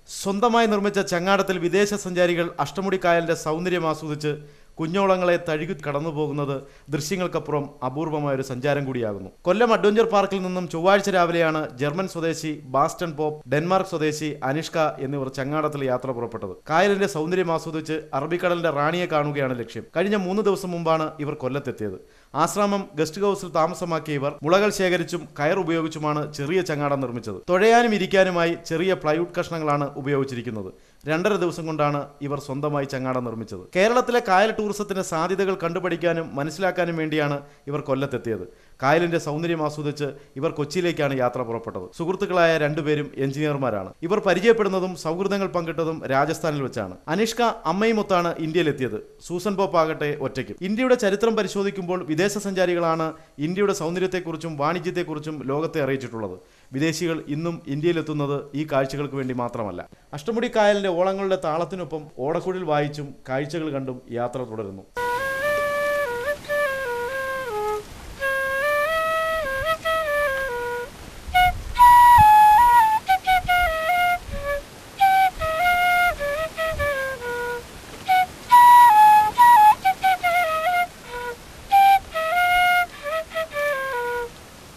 സ്വന്തമായി നിർമ്മിച്ച ചങ്ങാടത്തിൽ വിദേശ സഞ്ചാരികൾ അഷ്ടമുടി കായലിന്റെ സൗന്ദര്യം ആസ്വദിച്ച് കുഞ്ഞോളങ്ങളെ തഴുകി കടന്നുപോകുന്നത് ദൃശ്യങ്ങൾക്കപ്പുറം അപൂർവമായൊരു സഞ്ചാരം കൂടിയാകുന്നു. കൊല്ലം അഡ്വഞ്ചർ പാർക്കിൽ നിന്നും ചൊവ്വാഴ്ച രാവിലെയാണ് ജർമ്മൻ സ്വദേശി ബാസ്റ്റൺ പോപ്പ്, ഡെൻമാർക്ക് സ്വദേശി അനിഷ്ക എന്നിവർ ചങ്ങാടത്തിൽ യാത്ര പുറപ്പെട്ടത്. കായലിന്റെ സൗന്ദര്യം ആസ്വദിച്ച് അറബിക്കടലിന്റെ റാണിയെ കാണുകയാണ് ലക്ഷ്യം. കഴിഞ്ഞ 3 ദിവസം മുമ്പാണ് ഇവർ കൊല്ലത്തെത്തിയത്. ആശ്രാമം ഗസ്റ്റ് ഹൌസിൽ താമസമാക്കിയ ഇവർ മുളകൾ ശേഖരിച്ചും കയർ ഉപയോഗിച്ചുമാണ് ചെറിയ ചങ്ങാടം നിർമ്മിച്ചത്. തുഴയാനും ഇരിക്കാനുമായി ചെറിയ പ്ലൈവുഡ് കഷ്ണങ്ങളാണ് ഉപയോഗിച്ചിരിക്കുന്നത്. 2.5 ദിവസം കൊണ്ടാണ് ഇവർ സ്വന്തമായി ചങ്ങാടം നിർമ്മിച്ചത്. കേരളത്തിലെ കായൽ ടൂറിസത്തിന്റെ സാധ്യതകൾ കണ്ടുപഠിക്കാനും മനസ്സിലാക്കാനും വേണ്ടിയാണ് ഇവർ കൊല്ലത്തെത്തിയത്. കായലിന്റെ സൗന്ദര്യം ആസ്വദിച്ച് ഇവർ കൊച്ചിയിലേക്കാണ് യാത്ര പുറപ്പെട്ടത്. സുഹൃത്തുക്കളായ 2 പേരും എഞ്ചിനീയർമാരാണ്. ഇവർ പരിചയപ്പെടുന്നതും സൗഹൃദങ്ങൾ പങ്കിട്ടതും രാജസ്ഥാനിൽ വെച്ചാണ്. അനിഷ്ക അമ്മയുമൊത്താണ് ഇന്ത്യയിലെത്തിയത്. സൂസൻ പോപ്പ് ആകട്ടെ ഒറ്റയ്ക്കും. ഇന്ത്യയുടെ ചരിത്രം പരിശോധിക്കുമ്പോൾ വിദേശ സഞ്ചാരികളാണ് ഇന്ത്യയുടെ സൗന്ദര്യത്തെക്കുറിച്ചും വാണിജ്യത്തെക്കുറിച്ചും ലോകത്തെ അറിയിച്ചിട്ടുള്ളത്. വിദേശികൾ ഇന്നും ഇന്ത്യയിലെത്തുന്നത് ഈ കാഴ്ചകൾക്ക് വേണ്ടി മാത്രമല്ല. അഷ്ടമുടി കായലിന്റെ ഓളങ്ങളുടെ താളത്തിനൊപ്പം ഓടക്കുഴൽ വായിച്ചും കാഴ്ചകൾ കണ്ടും യാത്ര തുടരുന്നു.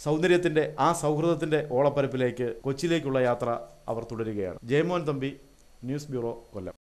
സൗന്ദര്യത്തിന്റെ ആ സൗഹൃദത്തിന്റെ ഓളപ്പരപ്പിലേക്ക് കൊച്ചിയിലേക്കുള്ള യാത്ര അവർ തുടരുകയാണ്. ജയമോഹൻ തമ്പി, ന്യൂസ് ബ്യൂറോ, കൊല്ലം.